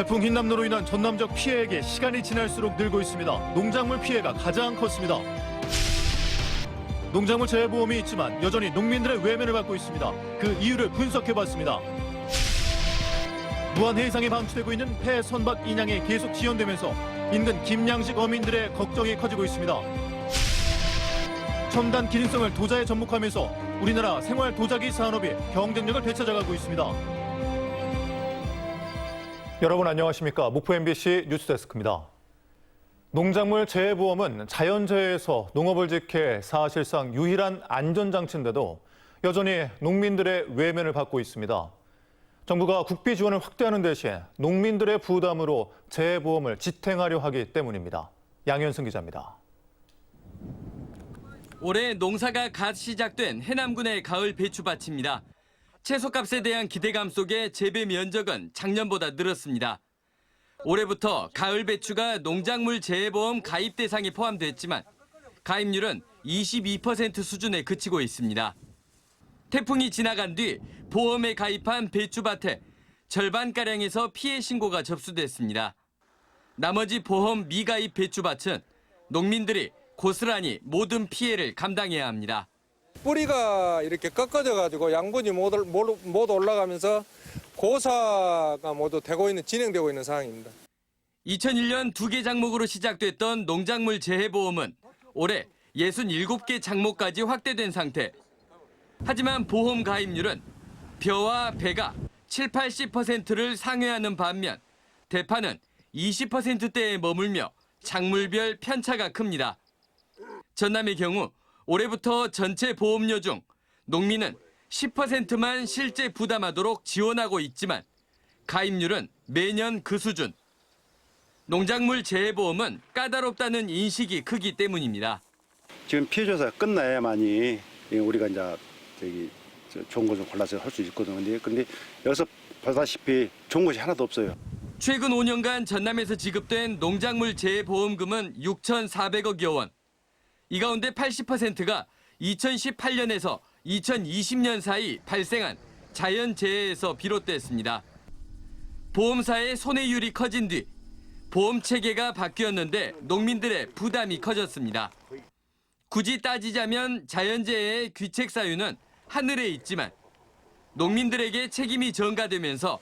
태풍 흰남노로 인한 전남적 피해액이 시간이 지날수록 늘고 있습니다. 농작물 피해가 가장 컸습니다. 농작물 재해보험이 있지만 여전히 농민들의 외면을 받고 있습니다. 그 이유를 분석해봤습니다. 무한 해상에 방치되고 있는 폐, 선박, 인양이 계속 지연되면서 인근 김양식 어민들의 걱정이 커지고 있습니다. 첨단 기능성을 도자에 접목하면서 우리나라 생활 도자기 산업이 경쟁력을 되찾아가고 있습니다. 여러분 안녕하십니까? 목포 MBC 뉴스데스크입니다. 농작물 재해보험은 자연재해에서 농업을 지킬 사실상 유일한 안전장치인데도 여전히 농민들의 외면을 받고 있습니다. 정부가 국비 지원을 확대하는 대신 농민들의 부담으로 재해보험을 지탱하려 하기 때문입니다. 양현승 기자입니다. 올해 농사가 갓 시작된 해남군의 가을 배추밭입니다. 채소값에 대한 기대감 속에 재배 면적은 작년보다 늘었습니다. 올해부터 가을 배추가 농작물 재해보험 가입 대상에 포함됐지만 가입률은 22% 수준에 그치고 있습니다. 태풍이 지나간 뒤 보험에 가입한 배추밭에 절반가량에서 피해 신고가 접수됐습니다. 나머지 보험 미가입 배추밭은 농민들이 고스란히 모든 피해를 감당해야 합니다. 뿌리가 이렇게 꺾어져가지고 양분이 못 올라가면서 고사가 모두 진행되고 있는 상황입니다. 2001년 2개 장목으로 시작됐던 농작물 재해보험은 올해 67개 장목까지 확대된 상태. 하지만 보험 가입률은 벼와 배가 7, 80%를 상회하는 반면 대파는 20%대에 머물며 작물별 편차가 큽니다. 전남의 경우 올해부터 전체 보험료 중 농민은 10%만 실제 부담하도록 지원하고 있지만 가입률은 매년 그 수준. 농작물 재해보험은 까다롭다는 인식이 크기 때문입니다. 지금 피해 조사가 끝나야만이 우리가 이제 좋은 것을 골라서 할 수 있거든요. 근데 여기서 보다시피 좋은 것이 하나도 없어요. 최근 5년간 전남에서 지급된 농작물 재해보험금은 6,400억여 원. 이 가운데 80%가 2018년에서 2020년 사이 발생한 자연재해에서 비롯됐습니다. 보험사의 손해율이 커진 뒤 보험 체계가 바뀌었는데 농민들의 부담이 커졌습니다. 굳이 따지자면 자연재해의 귀책 사유는 하늘에 있지만 농민들에게 책임이 전가되면서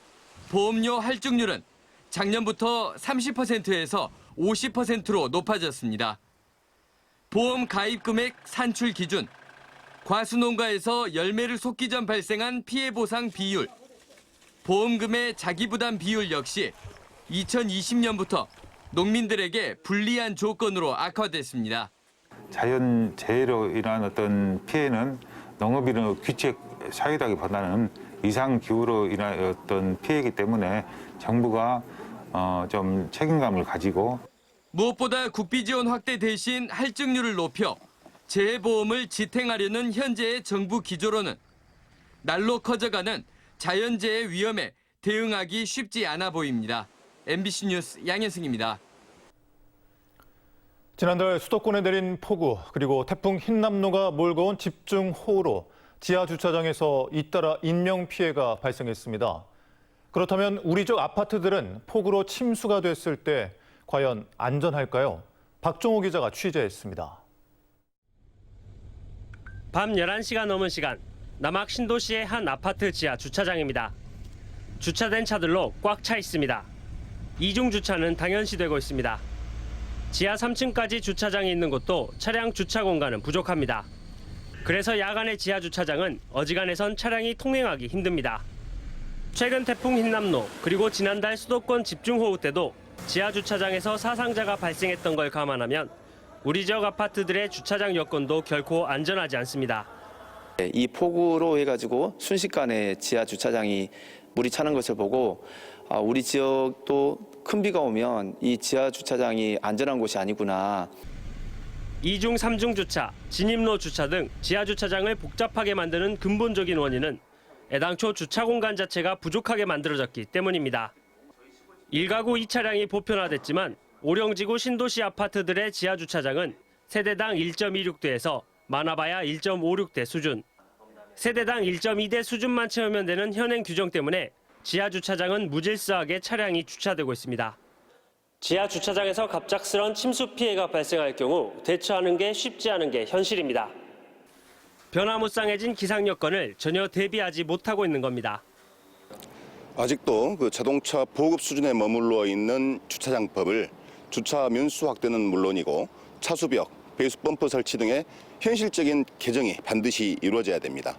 보험료 할증률은 작년부터 30%에서 50%로 높아졌습니다. 보험 가입 금액 산출 기준, 과수농가에서 열매를 쏟기 전 발생한 피해 보상 비율, 보험금의 자기부담 비율 역시 2020년부터 농민들에게 불리한 조건으로 악화됐습니다. 자연재해로 인한 어떤 피해는 농업인의 귀책 사유라기보다는 이상기후로 인한 어떤 피해이기 때문에 정부가 좀 책임감을 가지고 무엇보다 국비 지원 확대 대신 할증률을 높여 재해보험을 지탱하려는 현재의 정부 기조로는 날로 커져가는 자연재해 위험에 대응하기 쉽지 않아 보입니다. MBC 뉴스 양현승입니다. 지난달 수도권에 내린 폭우 그리고 태풍 흰남노가 몰고 온 집중호우로 지하주차장에서 잇따라 인명피해가 발생했습니다. 그렇다면 우리 쪽 아파트들은 폭우로 침수가 됐을 때 과연 안전할까요? 박종호 기자가 취재했습니다. 밤 11시가 넘은 시간, 남학 신도시의 한 아파트 지하 주차장입니다. 주차된 차들로 꽉 차 있습니다. 이중 주차는 당연시되고 있습니다. 지하 3층까지 주차장이 있는 곳도 차량 주차 공간은 부족합니다. 그래서 야간의 지하 주차장은 어지간해선 차량이 통행하기 힘듭니다. 최근 태풍 흰남노 그리고 지난달 수도권 집중호우 때도 지하 주차장에서 사상자가 발생했던 걸 감안하면 우리 지역 아파트들의 주차장 여건도 결코 안전하지 않습니다. 이 폭우로 해가지고 순식간에 지하 주차장이 물이 차는 것을 보고 우리 지역도 큰 비가 오면 이 지하 주차장이 안전한 곳이 아니구나. 2중, 3중 주차, 진입로 주차 등 지하 주차장을 복잡하게 만드는 근본적인 원인은 애당초 주차 공간 자체가 부족하게 만들어졌기 때문입니다. 1가구 2차량이 보편화됐지만 오령지구 신도시 아파트들의 지하 주차장은 세대당 1.26대에서 많아봐야 1.56대 수준. 세대당 1.2대 수준만 채우면 되는 현행 규정 때문에 지하 주차장은 무질서하게 차량이 주차되고 있습니다. 지하 주차장에서 갑작스런 침수 피해가 발생할 경우 대처하는 게 쉽지 않은 게 현실입니다. 변화무쌍해진 기상 여건을 전혀 대비하지 못하고 있는 겁니다. 아직도 그 자동차 보급 수준에 머물러 있는 주차장법을 주차 면수 확대는 물론이고 차수벽, 배수 펌프 설치 등의 현실적인 개정이 반드시 이루어져야 됩니다.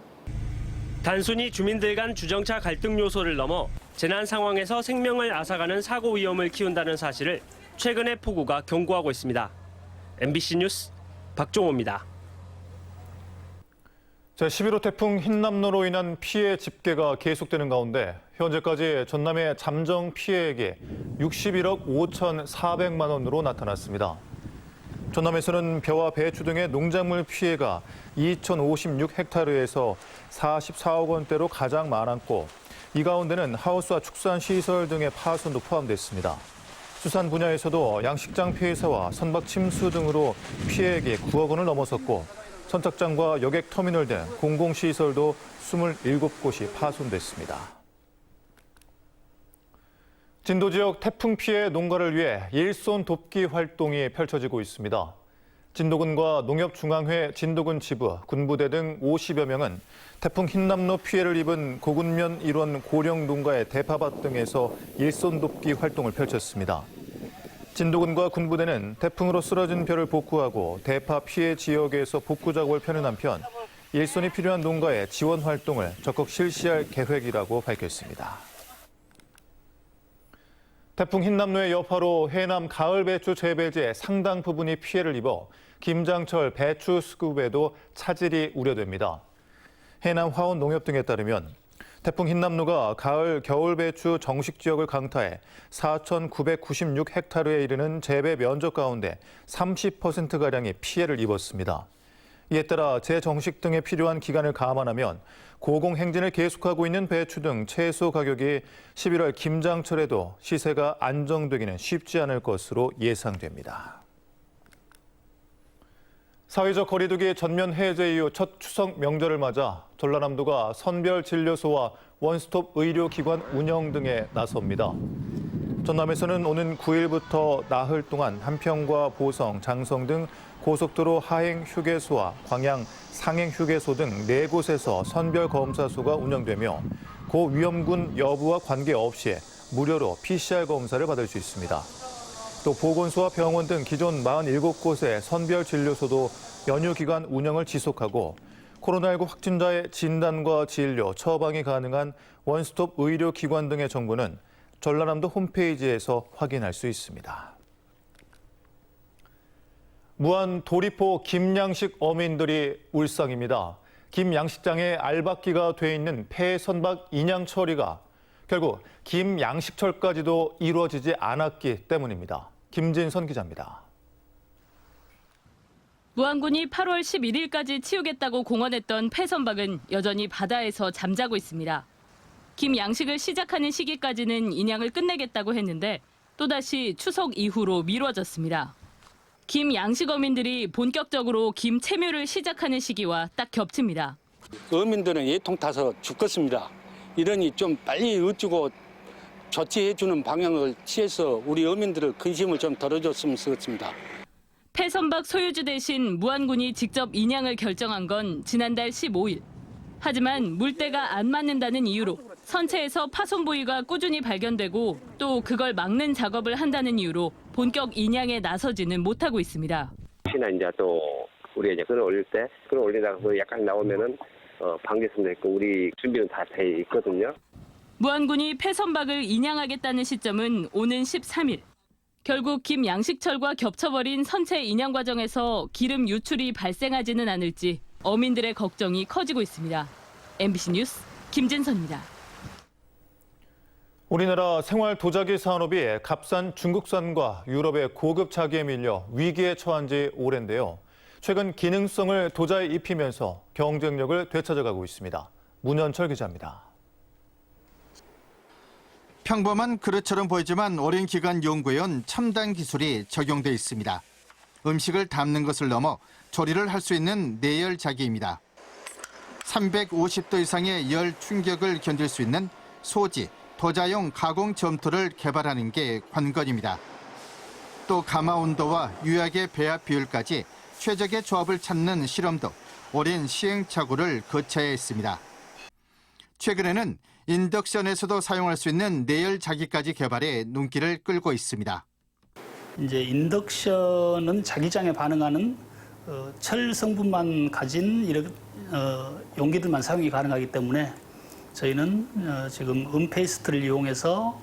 단순히 주민들 간 주정차 갈등 요소를 넘어 재난 상황에서 생명을 앗아가는 사고 위험을 키운다는 사실을 최근의 폭우가 경고하고 있습니다. MBC 뉴스 박종호입니다. 제11호 태풍 흰남노로 인한 피해 집계가 계속되는 가운데 현재까지 전남의 잠정 피해액이 61억 5,400만 원으로 나타났습니다. 전남에서는 벼와 배추 등의 농작물 피해가 2,056헥타르에서 44억 원대로 가장 많았고 이 가운데는 하우스와 축산시설 등의 파손도 포함됐습니다. 수산 분야에서도 양식장 폐사와 선박 침수 등으로 피해액이 9억 원을 넘어섰고 선착장과 여객터미널 등 공공시설도 27곳이 파손됐습니다. 진도 지역 태풍 피해 농가를 위해 일손 돕기 활동이 펼쳐지고 있습니다. 진도군과 농협중앙회 진도군 지부, 군부대 등 50여 명은 태풍 흰남노 피해를 입은 고군면 일원 고령 농가의 대파밭 등에서 일손 돕기 활동을 펼쳤습니다. 진도군과 군부대는 태풍으로 쓰러진 벼를 복구하고 대파 피해 지역에서 복구 작업을 펴는 한편 일손이 필요한 농가의 지원 활동을 적극 실시할 계획이라고 밝혔습니다. 태풍 흰남노의 여파로 해남 가을 배추 재배지의 상당 부분이 피해를 입어 김장철 배추 수급에도 차질이 우려됩니다. 해남 화원 농협 등에 따르면 태풍 흰남노가 가을 겨울 배추 정식 지역을 강타해 4,996헥타르에 이르는 재배 면적 가운데 30%가량이 피해를 입었습니다. 이에 따라 재정식 등에 필요한 기간을 감안하면 고공행진을 계속하고 있는 배추 등 채소 가격이 11월 김장철에도 시세가 안정되기는 쉽지 않을 것으로 예상됩니다. 사회적 거리두기 전면 해제 이후 첫 추석 명절을 맞아 전라남도가 선별진료소와 원스톱 의료기관 운영 등에 나섭니다. 전남에서는 오는 9일부터 나흘 동안 한평과 보성, 장성 등 고속도로 하행 휴게소와 광양 상행 휴게소 등 4곳에서 선별검사소가 운영되며 고위험군 여부와 관계없이 무료로 PCR 검사를 받을 수 있습니다. 또 보건소와 병원 등 기존 47곳의 선별진료소도 연휴 기간 운영을 지속하고 코로나19 확진자의 진단과 진료, 처방이 가능한 원스톱 의료기관 등의 정보는 전라남도 홈페이지에서 확인할 수 있습니다. 무안 도리포 김양식 어민들이 울상입니다. 김양식장에 알박기가 돼 있는 폐선박 인양 처리가 결국 김양식철까지도 이루어지지 않았기 때문입니다. 김진선 기자입니다. 무안군이 8월 11일까지 치우겠다고 공언했던 폐선박은 여전히 바다에서 잠자고 있습니다. 김양식을 시작하는 시기까지는 인양을 끝내겠다고 했는데 또다시 추석 이후로 미뤄졌습니다. 김양식 어민들이 본격적으로 김 채묘를 시작하는 시기와 딱 겹칩니다. 어민들은 예통 타서 죽겠습니다. 이러니 좀 빨리 어쩌고 조치해주는 방향을 취해서 우리 어민들의 근심을 좀 덜어줬으면 좋겠습니다. 폐선박 소유주 대신 무안군이 직접 인양을 결정한 건 지난달 15일. 하지만 물때가 안 맞는다는 이유로 선체에서 파손 부위가 꾸준히 발견되고 또 그걸 막는 작업을 한다는 이유로 본격 인양에 나서지는 못하고 있습니다. 혹시나 이제 또 우리가 이제 끌어올리다가 약간 나오면은 방제선도 있고 우리 준비는 다 돼 있거든요. 무안군이 폐선박을 인양하겠다는 시점은 오는 13일. 결국 김양식철과 겹쳐버린 선체 인양 과정에서 기름 유출이 발생하지는 않을지 어민들의 걱정이 커지고 있습니다. MBC 뉴스 김진선입니다. 우리나라 생활 도자기 산업이 값싼 중국산과 유럽의 고급 자기에 밀려 위기에 처한 지 오랜데요. 최근 기능성을 도자에 입히면서 경쟁력을 되찾아가고 있습니다. 문현철 기자입니다. 평범한 그릇처럼 보이지만 오랜 기간 연구해온 첨단 기술이 적용돼 있습니다. 음식을 담는 것을 넘어 조리를 할 수 있는 내열 자기입니다. 350도 이상의 열 충격을 견딜 수 있는 소지, 도자용 가공 점토를 개발하는 게 관건입니다. 또 가마 온도와 유약의 배합 비율까지 최적의 조합을 찾는 실험도 오랜 시행착오를 거쳐야 했습니다. 최근에는 인덕션에서도 사용할 수 있는 내열 자기까지 개발해 눈길을 끌고 있습니다. 이제 인덕션은 자기장에 반응하는 철 성분만 가진 이런 용기들만 사용이 가능하기 때문에 저희는 지금 은페이스트를 이용해서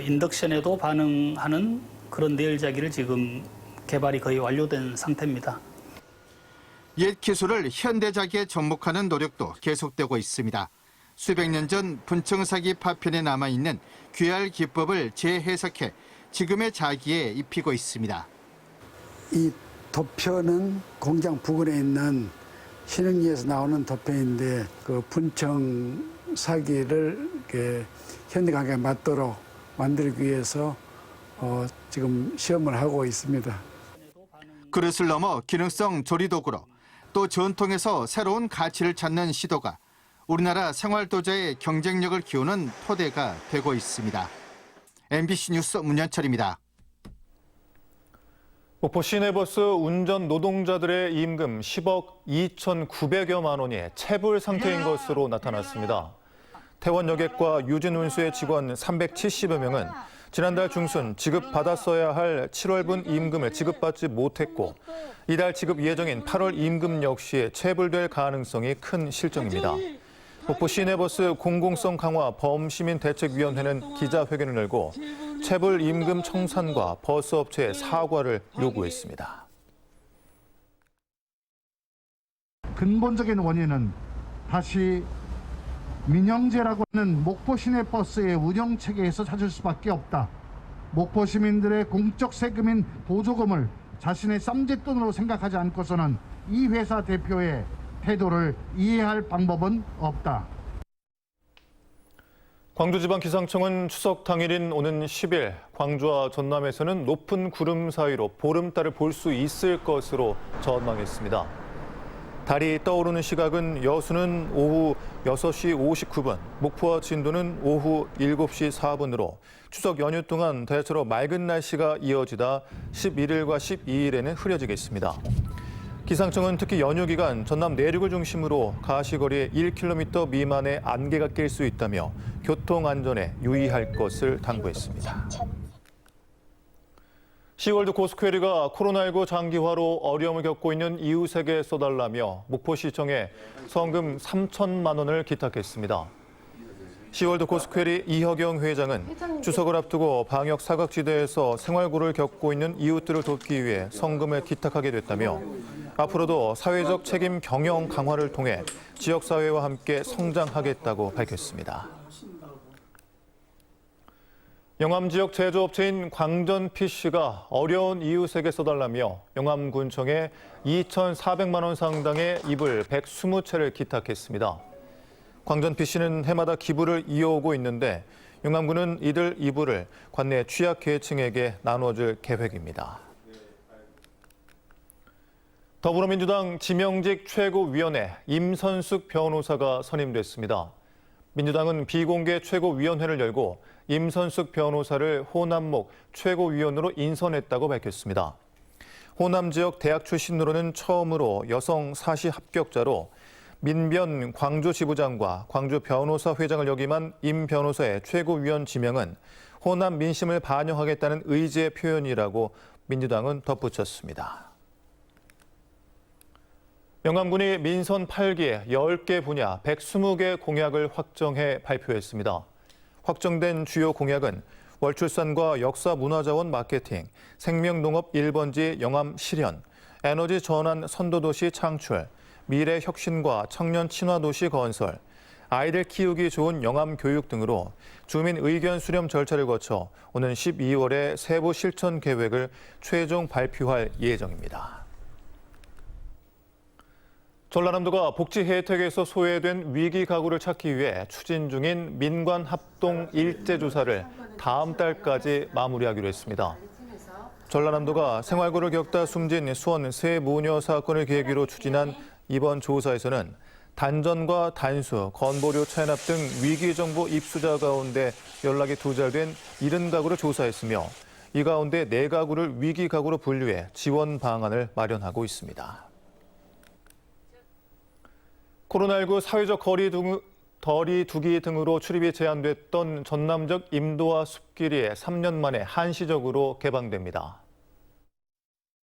인덕션에도 반응하는 그런 내열자기를 지금 개발이 거의 완료된 상태입니다. 옛 기술을 현대자기에 접목하는 노력도 계속되고 있습니다. 수백 년 전 분청사기 파편에 남아있는 귀할 기법을 재해석해 지금의 자기에 입히고 있습니다. 이 도표는 공장 부근에 있는 신흥리에서 나오는 도표인데 그 분청사기를 현대감각에 맞도록 만들기 위해서 지금 시험을 하고 있습니다. 그릇을 넘어 기능성 조리도구로 또 전통에서 새로운 가치를 찾는 시도가 우리나라 생활도자의 경쟁력을 키우는 토대가 되고 있습니다. MBC 뉴스 문현철입니다. 목포 시내버스 운전 노동자들의 임금 10억 2,900여만 원이 체불 상태인 것으로 나타났습니다. 태원 여객과 유진 운수의 직원 370여 명은 지난달 중순 지급받았어야 할 7월분 임금을 지급받지 못했고 이달 지급 예정인 8월 임금 역시 체불될 가능성이 큰 실정입니다. 목포 시내버스 공공성 강화 범시민대책위원회는 기자회견을 열고 체불 임금 청산과 버스업체의 사과를 요구했습니다. 근본적인 원인은 다시 민영제라고 하는 목포 시내버스의 운영 체계에서 찾을 수밖에 없다. 목포 시민들의 공적 세금인 보조금을 자신의 쌈짓돈으로 생각하지 않고서는 이 회사 대표의 태도를 이해할 방법은 없다. 광주지방기상청은 추석 당일인 오는 10일 광주와 전남에서는 높은 구름 사이로 보름달을 볼 수 있을 것으로 전망했습니다. 달이 떠오르는 시각은 여수는 오후 6시 59분, 목포와 진도는 오후 7시 4분으로 추석 연휴 동안 대체로 맑은 날씨가 이어지다 11일과 12일에는 흐려지겠습니다. 기상청은 특히 연휴 기간 전남 내륙을 중심으로 가시거리에 1km 미만의 안개가 낄 수 있다며 교통 안전에 유의할 것을 당부했습니다. 시월드 고스퀘리가 코로나19 장기화로 어려움을 겪고 있는 이웃에게 써달라며 목포시청에 성금 3천만 원을 기탁했습니다. 시월드 고스퀘리 이혁영 회장은 추석을 앞두고 방역 사각지대에서 생활고를 겪고 있는 이웃들을 돕기 위해 성금을 기탁하게 됐다며 앞으로도 사회적 책임 경영 강화를 통해 지역사회와 함께 성장하겠다고 밝혔습니다. 영암 지역 제조업체인 광전 PC가 어려운 이웃에게 써달라며 영암군청에 2,400만 원 상당의 이불 120채를 기탁했습니다. 광전 PC는 해마다 기부를 이어오고 있는데 영암군은 이들 이불을 관내 취약계층에게 나눠줄 계획입니다. 더불어민주당 지명직 최고위원회 임선숙 변호사가 선임됐습니다. 민주당은 비공개 최고위원회를 열고 임선숙 변호사를 호남목 최고위원으로 인선했다고 밝혔습니다. 호남 지역 대학 출신으로는 처음으로 여성 사시 합격자로 민변 광주 지부장과 광주 변호사 회장을 역임한 임 변호사의 최고위원 지명은 호남 민심을 반영하겠다는 의지의 표현이라고 민주당은 덧붙였습니다. 영암군이 민선 8기에 10개 분야 120개 공약을 확정해 발표했습니다. 확정된 주요 공약은 월출산과 역사문화자원 마케팅, 생명농업 1번지 영암 실현, 에너지 전환 선도도시 창출, 미래 혁신과 청년 친화도시 건설, 아이들 키우기 좋은 영암 교육 등으로 주민 의견 수렴 절차를 거쳐 오는 12월에 세부 실천 계획을 최종 발표할 예정입니다. 전라남도가 복지 혜택에서 소외된 위기 가구를 찾기 위해 추진 중인 민관 합동 일제 조사를 다음 달까지 마무리하기로 했습니다. 전라남도가 생활고를 겪다 숨진 수원 세 모녀 사건을 계기로 추진한 이번 조사에서는 단전과 단수, 건보료 체납 등 위기정보 입수자 가운데 연락이 두절된 70가구를 조사했으며 이 가운데 4가구를 위기가구로 분류해 지원 방안을 마련하고 있습니다. 코로나19 사회적 거리 두기 등으로 출입이 제한됐던 전남적 임도와 숲길이 3년 만에 한시적으로 개방됩니다.